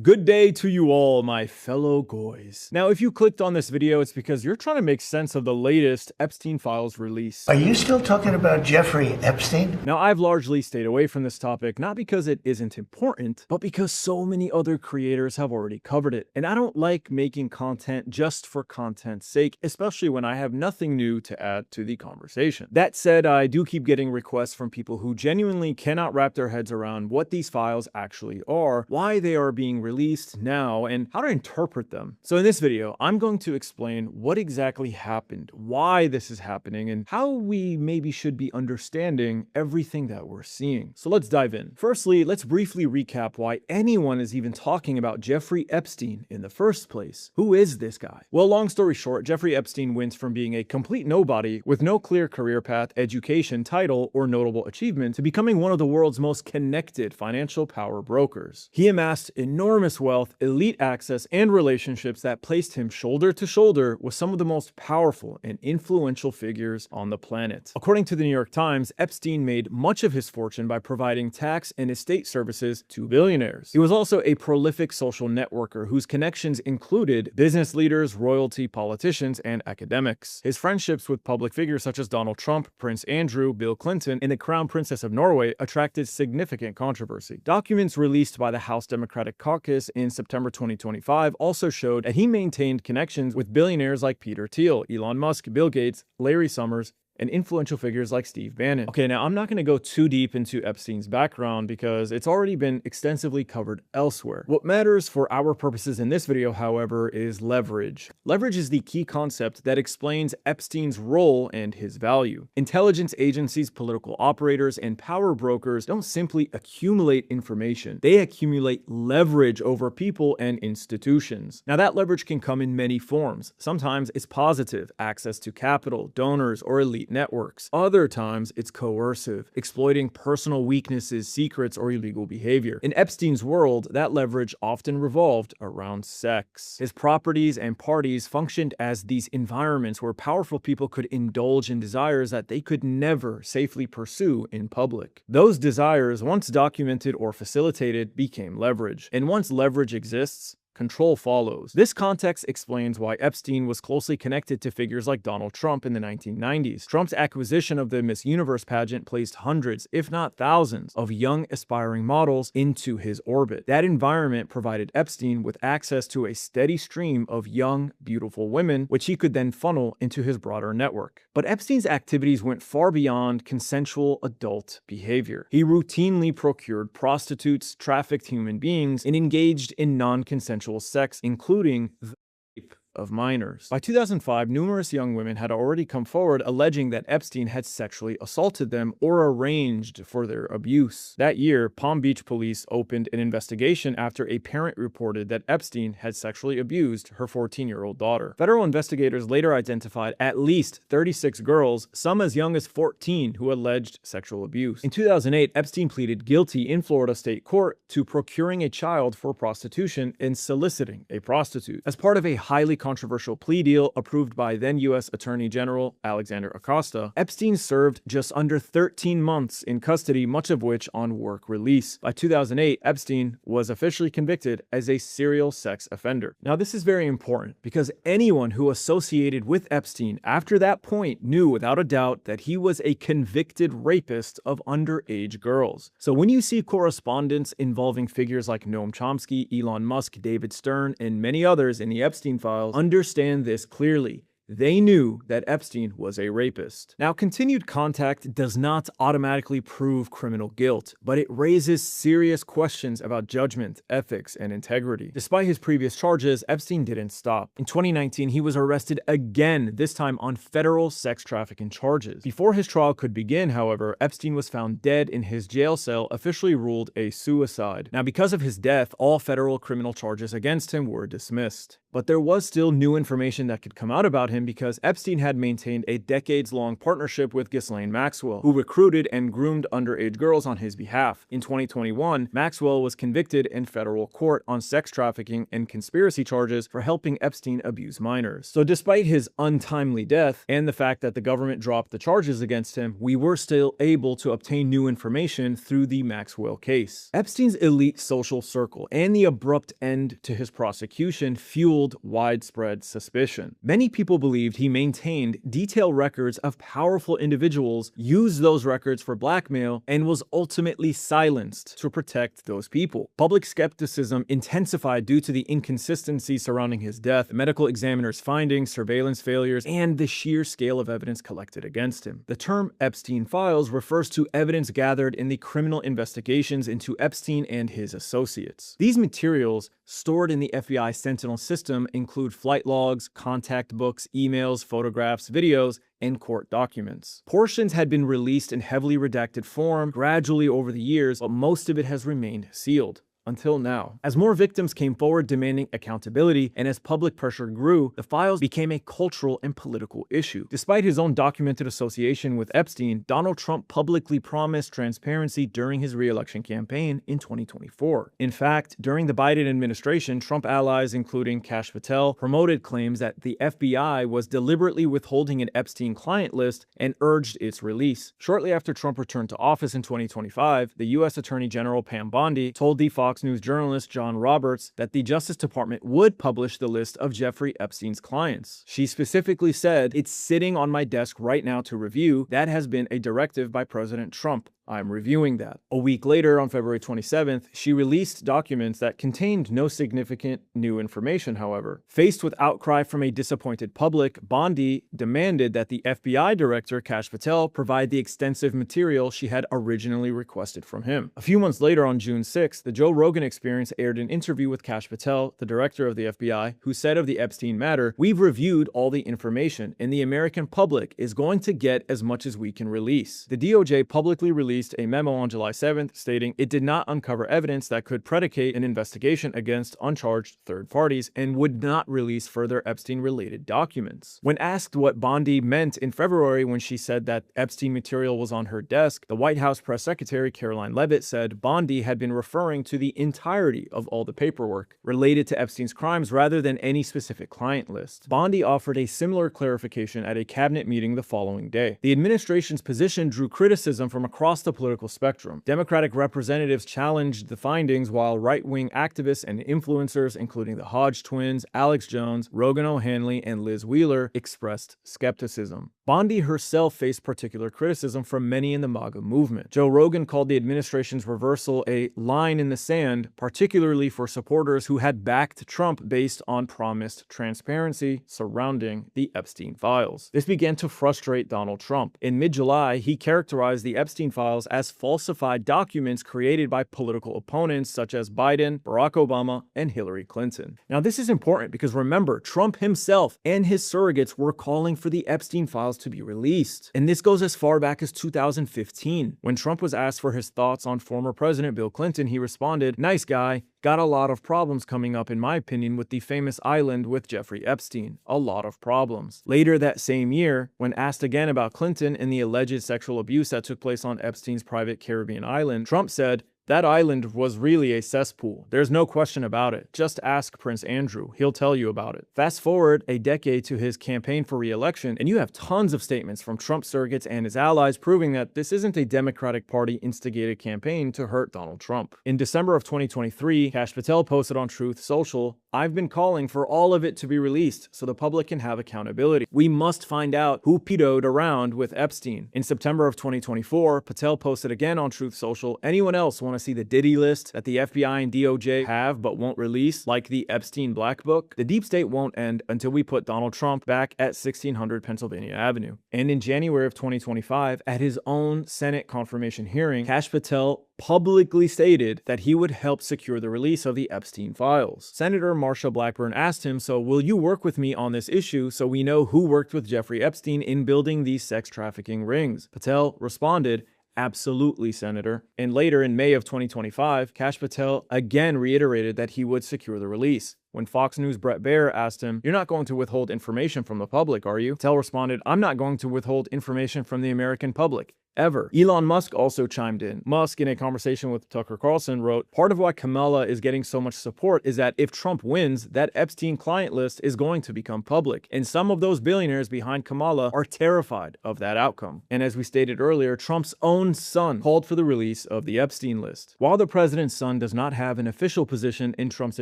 Good day to you all, my fellow goys. Now, if you clicked on this video, it's because you're trying to make sense of the latest Epstein files release. Are you still talking about Jeffrey Epstein? Now, I've largely stayed away from this topic, not because it isn't important, but because so many other creators have already covered it. And I don't like making content just for content's sake, especially when I have nothing new to add to the conversation. That said, I do keep getting requests from people who genuinely cannot wrap their heads around what these files actually are, why they are being released now, and how to interpret them. So in this video, I'm going to explain what exactly happened, why this is happening, and how we maybe should be understanding everything that we're seeing. So let's dive in. Firstly, let's briefly recap why anyone is even talking about Jeffrey Epstein in the first place. Who is this guy? Well, long story short, Jeffrey Epstein went from being a complete nobody with no clear career path, education, title, or notable achievement to becoming one of the world's most connected financial power brokers. He amassed enormous wealth, elite access, and relationships that placed him shoulder to shoulder with some of the most powerful and influential figures on the planet. According to the New York Times, Epstein made much of his fortune by providing tax and estate services to billionaires. He was also a prolific social networker whose connections included business leaders, royalty, politicians, and academics. His friendships with public figures such as Donald Trump, Prince Andrew, Bill Clinton, and the Crown Princess of Norway attracted significant controversy. Documents released by the House Democratic Caucus in September 2025 also showed that he maintained connections with billionaires like Peter Thiel, Elon Musk, Bill Gates, Larry Summers, and influential figures like Steve Bannon. Okay, now I'm not going to go too deep into Epstein's background because it's already been extensively covered elsewhere. What matters for our purposes in this video, however, is leverage. Leverage is the key concept that explains Epstein's role and his value. Intelligence agencies, political operators, and power brokers don't simply accumulate information. They accumulate leverage over people and institutions. Now that leverage can come in many forms. Sometimes it's positive, access to capital, donors, or elite networks. Other times, it's coercive, exploiting personal weaknesses, secrets, or illegal behavior. In Epstein's world, that leverage often revolved around sex. His properties and parties functioned as these environments where powerful people could indulge in desires that they could never safely pursue in public. Those desires, once documented or facilitated, became leverage. And once leverage exists, control follows. This context explains why Epstein was closely connected to figures like Donald Trump in the 1990s. Trump's acquisition of the Miss Universe pageant placed hundreds, if not thousands, of young aspiring models into his orbit. That environment provided Epstein with access to a steady stream of young, beautiful women, which he could then funnel into his broader network. But Epstein's activities went far beyond consensual adult behavior. He routinely procured prostitutes, trafficked human beings, and engaged in non-consensual sex, including the rape of minors. By 2005, numerous young women had already come forward alleging that Epstein had sexually assaulted them or arranged for their abuse. That year, Palm Beach police opened an investigation after a parent reported that Epstein had sexually abused her 14-year-old daughter. Federal investigators later identified at least 36 girls, some as young as 14, who alleged sexual abuse. In 2008, Epstein pleaded guilty in Florida state court to procuring a child for prostitution and soliciting a prostitute. As part of a highly controversial plea deal approved by then U.S. Attorney General Alexander Acosta, Epstein served just under 13 months in custody, much of which on work release. By 2008, Epstein was officially convicted as a serial sex offender. Now, this is very important because anyone who associated with Epstein after that point knew without a doubt that he was a convicted rapist of underage girls. So when you see correspondence involving figures like Noam Chomsky, Elon Musk, David Stern, and many others in the Epstein files, understand this clearly. They knew that Epstein was a rapist. Now, continued contact does not automatically prove criminal guilt, but it raises serious questions about judgment, ethics, and integrity. Despite his previous charges, Epstein didn't stop. In 2019, he was arrested again, this time on federal sex trafficking charges. Before his trial could begin, however, Epstein was found dead in his jail cell, officially ruled a suicide. Now, because of his death, all federal criminal charges against him were dismissed. But there was still new information that could come out about him him because Epstein had maintained a decades-long partnership with Ghislaine Maxwell, who recruited and groomed underage girls on his behalf. In 2021, Maxwell was convicted in federal court on sex trafficking and conspiracy charges for helping Epstein abuse minors. So despite his untimely death and the fact that the government dropped the charges against him, we were still able to obtain new information through the Maxwell case. Epstein's elite social circle and the abrupt end to his prosecution fueled widespread suspicion. Many people believed he maintained detailed records of powerful individuals, used those records for blackmail, and was ultimately silenced to protect those people. Public skepticism intensified due to the inconsistency surrounding his death, medical examiners' findings, surveillance failures, and the sheer scale of evidence collected against him. The term Epstein Files refers to evidence gathered in the criminal investigations into Epstein and his associates. These materials, stored in the FBI Sentinel system, include flight logs, contact books, emails, photographs, videos, and court documents. Portions had been released in heavily redacted form gradually over the years, but most of it has remained sealed. Until now. As more victims came forward demanding accountability and as public pressure grew, the files became a cultural and political issue. Despite his own documented association with Epstein, Donald Trump publicly promised transparency during his re-election campaign in 2024. In fact, during the Biden administration, Trump allies, including Kash Patel, promoted claims that the FBI was deliberately withholding an Epstein client list and urged its release. Shortly after Trump returned to office in 2025, the U.S. Attorney General Pam Bondi told the Fox News journalist John Roberts that the Justice Department would publish the list of Jeffrey Epstein's clients. She specifically said, "It's sitting on my desk right now to review. That has been a directive by President Trump. I'm reviewing that." A week later, on February 27th, she released documents that contained no significant new information, however. Faced with outcry from a disappointed public, Bondi demanded that the FBI director, Kash Patel, provide the extensive material she had originally requested from him. A few months later, on June 6th, the Joe Rogan Experience aired an interview with Kash Patel, the director of the FBI, who said of the Epstein matter, "We've reviewed all the information, and the American public is going to get as much as we can release." The DOJ publicly released a memo on July 7th stating it did not uncover evidence that could predicate an investigation against uncharged third parties and would not release further Epstein-related documents. When asked what Bondi meant in February when she said that Epstein material was on her desk, the White House press secretary Caroline Leavitt said Bondi had been referring to the entirety of all the paperwork related to Epstein's crimes rather than any specific client list. Bondi offered a similar clarification at a cabinet meeting the following day. The administration's position drew criticism from across the political spectrum. Democratic representatives challenged the findings, while right-wing activists and influencers, including the Hodge twins, Alex Jones, Rogan O'Hanley, and Liz Wheeler, expressed skepticism. Bondi herself faced particular criticism from many in the MAGA movement. Joe Rogan called the administration's reversal a line in the sand, particularly for supporters who had backed Trump based on promised transparency surrounding the Epstein files. This began to frustrate Donald Trump. In mid-July, he characterized the Epstein files as falsified documents created by political opponents such as Biden, Barack Obama, and Hillary Clinton. Now, this is important because remember, Trump himself and his surrogates were calling for the Epstein files to be released. And this goes as far back as 2015. When Trump was asked for his thoughts on former President Bill Clinton, he responded, "Nice guy. Got a lot of problems coming up, in my opinion, with the famous island with Jeffrey Epstein. A lot of problems." Later that same year, when asked again about Clinton and the alleged sexual abuse that took place on Epstein's private Caribbean island, Trump said, "That island was really a cesspool. There's no question about it. Just ask Prince Andrew. He'll tell you about it." Fast forward a decade to his campaign for re-election, and you have tons of statements from Trump surrogates and his allies proving that this isn't a Democratic Party instigated campaign to hurt Donald Trump. In December of 2023, Kash Patel posted on Truth Social, "I've been calling for all of it to be released so the public can have accountability. We must find out who pedoed around with Epstein." In September of 2024, Patel posted again on Truth Social, "Anyone else want to see the Diddy list that the FBI and DOJ have but won't release, like the Epstein Black Book? The deep state won't end until we put Donald Trump back at 1600 Pennsylvania Avenue." And in January of 2025, at his own Senate confirmation hearing, Kash Patel publicly stated that he would help secure the release of the Epstein files. Senator Marsha Blackburn asked him, "So will you work with me on this issue so we know who worked with Jeffrey Epstein in building these sex trafficking rings?" Patel responded, "Absolutely, Senator." And later in May of 2025, Kash Patel again reiterated that he would secure the release. When Fox News' Brett Baier asked him, "You're not going to withhold information from the public, are you?" Patel responded, "I'm not going to withhold information from the American public. Ever." Elon Musk also chimed in. Musk, in a conversation with Tucker Carlson, wrote, "Part of why Kamala is getting so much support is that if Trump wins, that Epstein client list is going to become public. And some of those billionaires behind Kamala are terrified of that outcome." And as we stated earlier, Trump's own son called for the release of the Epstein list. While the president's son does not have an official position in Trump's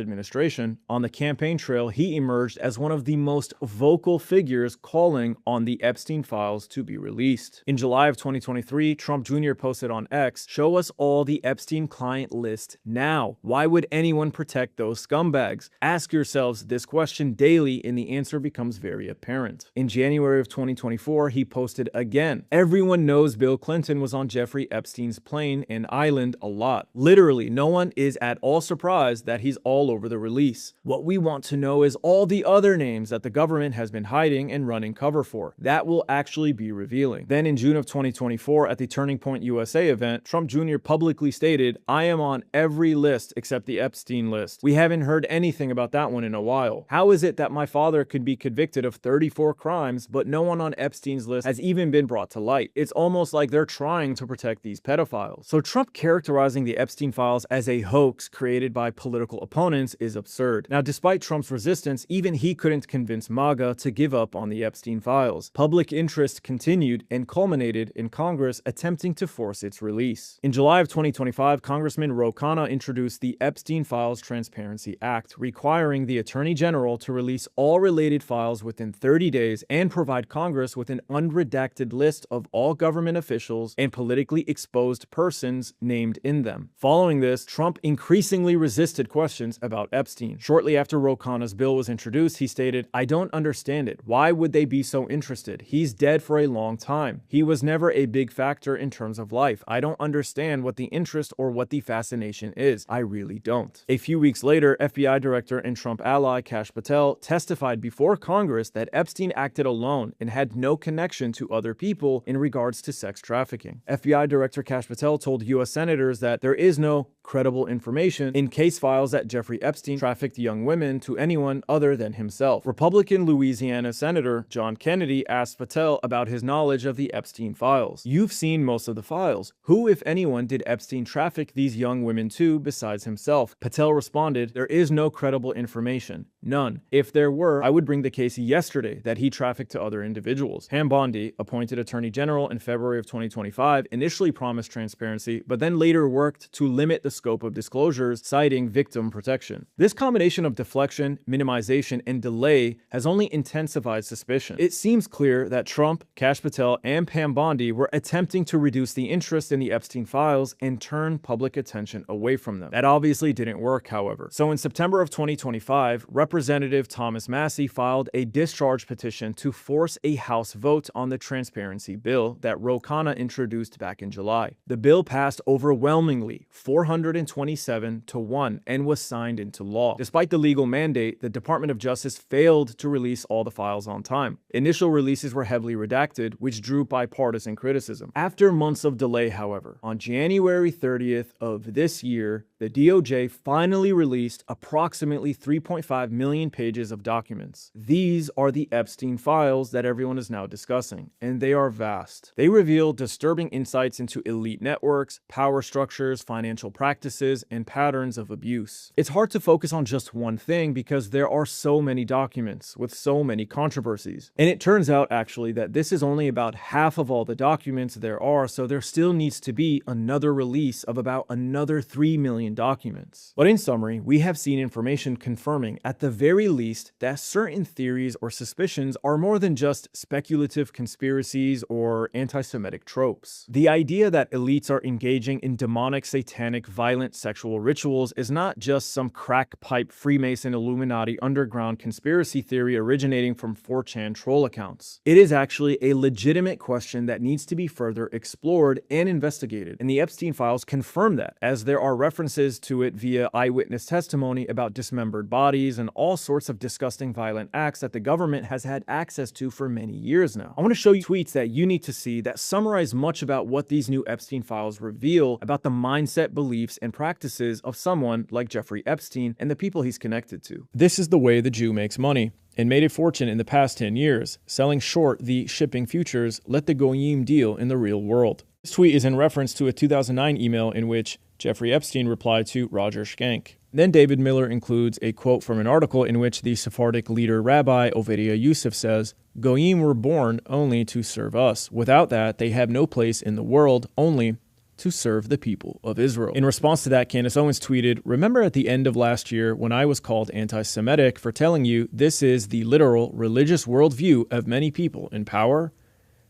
administration, on the campaign trail, he emerged as one of the most vocal figures calling on the Epstein files to be released. In July of 2023, Trump Jr. posted on X, "Show us all the Epstein client list now. Why would anyone protect those scumbags? Ask yourselves this question daily and the answer becomes very apparent." In January of 2024, he posted again, "Everyone knows Bill Clinton was on Jeffrey Epstein's plane and island a lot. Literally, no one is at all surprised that he's all over the release. What we want to know is all the other names that the government has been hiding and running cover for. That will actually be revealing." Then in June of 2024, at the Turning Point USA event, Trump Jr. publicly stated, "I am on every list except the Epstein list. We haven't heard anything about that one in a while. How is it that my father could be convicted of 34 crimes, but no one on Epstein's list has even been brought to light? It's almost like they're trying to protect these pedophiles." So Trump characterizing the Epstein files as a hoax created by political opponents is absurd. Now, despite Trump's resistance, even he couldn't convince MAGA to give up on the Epstein files. Public interest continued and culminated in Congress attempting to force its release. In July of 2025, Congressman Ro Khanna introduced the Epstein Files Transparency Act, requiring the Attorney General to release all related files within 30 days and provide Congress with an unredacted list of all government officials and politically exposed persons named in them. Following this, Trump increasingly resisted questions about Epstein. Shortly after Ro Khanna's bill was introduced, he stated, "I don't understand it. Why would they be so interested? He's dead for a long time. He was never a big factor in terms of life. I don't understand what the interest or what the fascination is. I really don't." A few weeks later, FBI Director and Trump ally Kash Patel testified before Congress that Epstein acted alone and had no connection to other people in regards to sex trafficking. FBI Director Kash Patel told U.S. senators that there is no credible information in case files that Jeffrey Epstein trafficked young women to anyone other than himself. Republican Louisiana Senator John Kennedy asked Patel about his knowledge of the Epstein files. "You've seen most of the files. Who, if anyone, did Epstein traffic these young women to besides himself?" Patel responded, "There is no credible information. None. If there were, I would bring the case yesterday that he trafficked to other individuals." Pam Bondi, appointed Attorney General in February of 2025, initially promised transparency, but then later worked to limit the scope of disclosures, citing victim protection. This combination of deflection, minimization, and delay has only intensified suspicion. It seems clear that Trump, Kash Patel, and Pam Bondi were attempting to reduce the interest in the Epstein files and turn public attention away from them. That obviously didn't work, however. So in September of 2025, Representative Thomas Massie filed a discharge petition to force a House vote on the transparency bill that Ro Khanna introduced back in July. The bill passed overwhelmingly, 427-1, and was signed into law. Despite the legal mandate, the Department of Justice failed to release all the files on time. Initial releases were heavily redacted, which drew bipartisan criticism. After months of delay, however, on January 30th of this year, the DOJ finally released approximately 3.5 million pages of documents. These are the Epstein files that everyone is now discussing, and they are vast. They reveal disturbing insights into elite networks, power structures, financial practices, and patterns of abuse. It's hard to focus on just one thing because there are so many documents with so many controversies. And it turns out actually that this is only about half of all the documents there are, so there still needs to be another release of about another 3 million documents. But in summary, we have seen information confirming at the very least that certain theories or suspicions are more than just speculative conspiracies or anti-Semitic tropes. The idea that elites are engaging in demonic, satanic, violent sexual rituals is not just some crack pipe Freemason Illuminati underground conspiracy theory originating from 4chan troll accounts. It is actually a legitimate question that needs to be further explored and investigated, and the Epstein files confirm that, as there are references references to it via eyewitness testimony about dismembered bodies and all sorts of disgusting violent acts that the government has had access to for many years now. I want to show you tweets that you need to see that summarize much about what these new Epstein files reveal about the mindset, beliefs, and practices of someone like Jeffrey Epstein and the people he's connected to. This is the way the Jew makes money and made a fortune in the past 10 years, selling short the shipping futures, let the goyim deal in the real world. This tweet is in reference to a 2009 email in which Jeffrey Epstein replied to Roger Schenck. Then David Miller includes a quote from an article in which the Sephardic leader Rabbi Ovadia Yosef says, "Goyim were born only to serve us. Without that, they have no place in the world, only to serve the people of Israel." In response to that, Candace Owens tweeted, "Remember at the end of last year when I was called anti-Semitic for telling you this is the literal religious worldview of many people in power?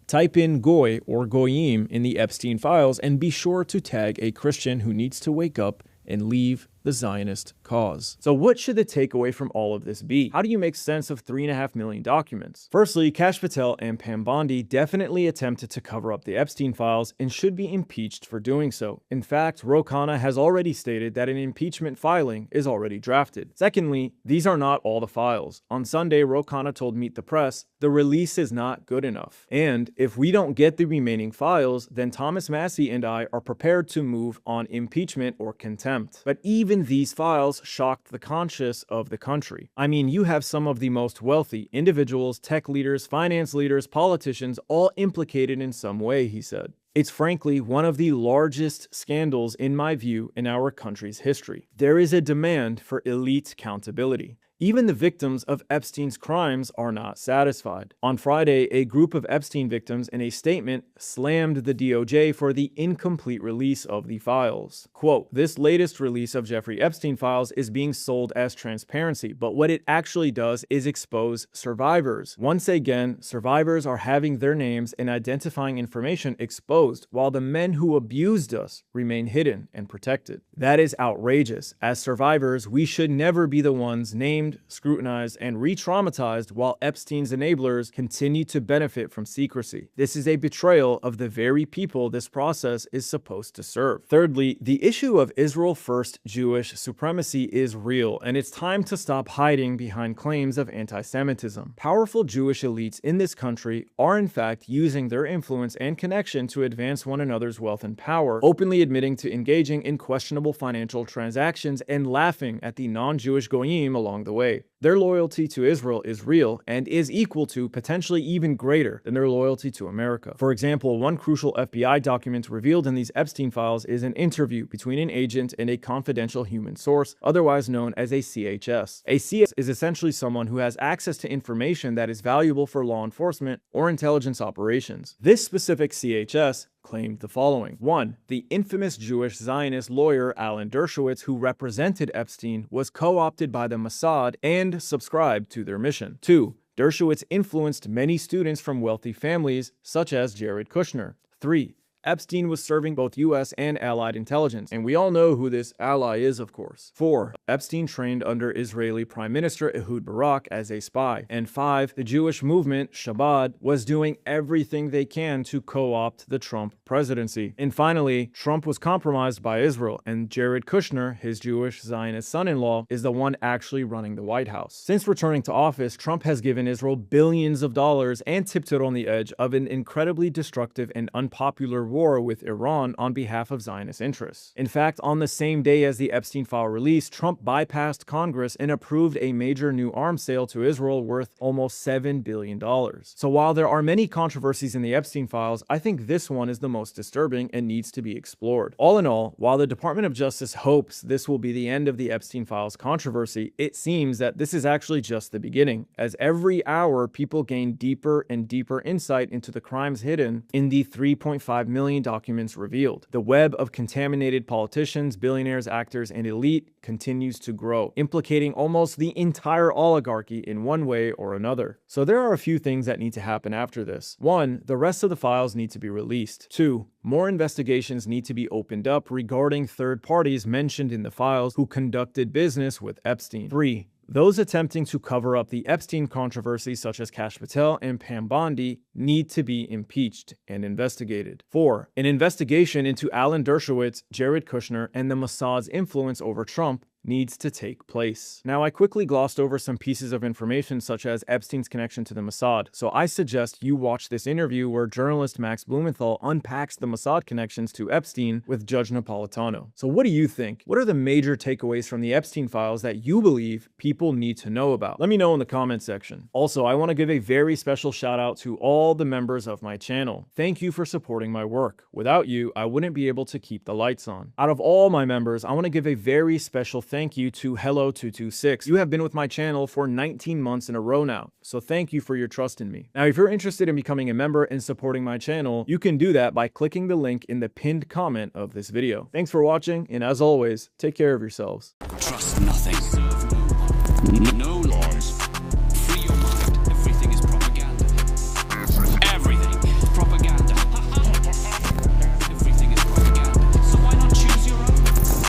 Type in Goy or Goyim in the Epstein files and be sure to tag a Christian who needs to wake up and leave the Zionist cause." So what should the takeaway from all of this be? How do you make sense of 3.5 million documents? Firstly, Kash Patel and Pam Bondi definitely attempted to cover up the Epstein files and should be impeached for doing so. In fact, Ro Khanna has already stated that an impeachment filing is already drafted. Secondly, these are not all the files. On Sunday, Ro Khanna told Meet the Press, the release is not good enough. And if we don't get the remaining files, then Thomas Massie and I are prepared to move on impeachment or contempt. But even these files shocked the conscience of the country. I mean, you have some of the most wealthy individuals, tech leaders, finance leaders, politicians, all implicated in some way, he said. It's frankly one of the largest scandals, in my view, in our country's history. There is a demand for elite accountability. Even the victims of Epstein's crimes are not satisfied. On Friday, a group of Epstein victims in a statement slammed the DOJ for the incomplete release of the files. Quote, "This latest release of Jeffrey Epstein files is being sold as transparency, but what it actually does is expose survivors. Once again, survivors are having their names and identifying information exposed, while the men who abused us remain hidden and protected. That is outrageous. As survivors, we should never be the ones named, scrutinized, and re-traumatized while Epstein's enablers continue to benefit from secrecy. This is a betrayal of the very people this process is supposed to serve." Thirdly, the issue of Israel First Jewish supremacy is real, and it's time to stop hiding behind claims of anti-Semitism. Powerful Jewish elites in this country are in fact using their influence and connection to advance one another's wealth and power, openly admitting to engaging in questionable financial transactions and laughing at the non-Jewish goyim along the way. Their loyalty to Israel is real and is equal to, potentially even greater than their loyalty to America. For example, one crucial FBI document revealed in these Epstein files is an interview between an agent and a confidential human source, otherwise known as a CHS. A CHS is essentially someone who has access to information that is valuable for law enforcement or intelligence operations. This specific CHS claimed the following. 1. The infamous Jewish Zionist lawyer Alan Dershowitz, who represented Epstein, was co-opted by the Mossad and subscribed to their mission. 2. Dershowitz influenced many students from wealthy families, such as Jared Kushner. 3. Epstein was serving both U.S. and Allied intelligence, and we all know who this ally is, of course. 4. Epstein trained under Israeli Prime Minister Ehud Barak as a spy. And 5. The Jewish movement, Shabbat, was doing everything they can to co-opt the Trump presidency. And finally, Trump was compromised by Israel, and Jared Kushner, his Jewish Zionist son-in-law, is the one actually running the White House. Since returning to office, Trump has given Israel billions of dollars and tipped it on the edge of an incredibly destructive and unpopular war with Iran on behalf of Zionist interests. In fact, on the same day as the Epstein file release, Trump bypassed Congress and approved a major new arms sale to Israel worth almost $7 billion. So while there are many controversies in the Epstein files, I think this one is the most disturbing and needs to be explored. All in all, while the Department of Justice hopes this will be the end of the Epstein files controversy, it seems that this is actually just the beginning, as every hour people gain deeper and deeper insight into the crimes hidden in the 3.5 million documents revealed. The web of contaminated politicians, billionaires, actors, and elite continues to grow, implicating almost the entire oligarchy in one way or another. So there are a few things that need to happen after this. 1. The rest of the files need to be released. 2. More investigations need to be opened up regarding third parties mentioned in the files who conducted business with Epstein. 3. Those attempting to cover up the Epstein controversy, such as Kash Patel and Pam Bondi, need to be impeached and investigated. 4. An investigation into Alan Dershowitz, Jared Kushner, and the Mossad's influence over Trump needs to take place. Now, I quickly glossed over some pieces of information such as Epstein's connection to the Mossad, so I suggest you watch this interview where journalist Max Blumenthal unpacks the Mossad connections to Epstein with Judge Napolitano. So what do you think? What are the major takeaways from the Epstein files that you believe people need to know about? Let me know in the comment section. Also, I want to give a very special shout out to all the members of my channel. Thank you for supporting my work. Without you, I wouldn't be able to keep the lights on. Out of all my members, I want to give a very special thank you to Hello226. You have been with my channel for 19 months in a row now, so thank you for your trust in me. Now, if you're interested in becoming a member and supporting my channel, you can do that by clicking the link in the pinned comment of this video. Thanks for watching, and as always, take care of yourselves. Trust nothing.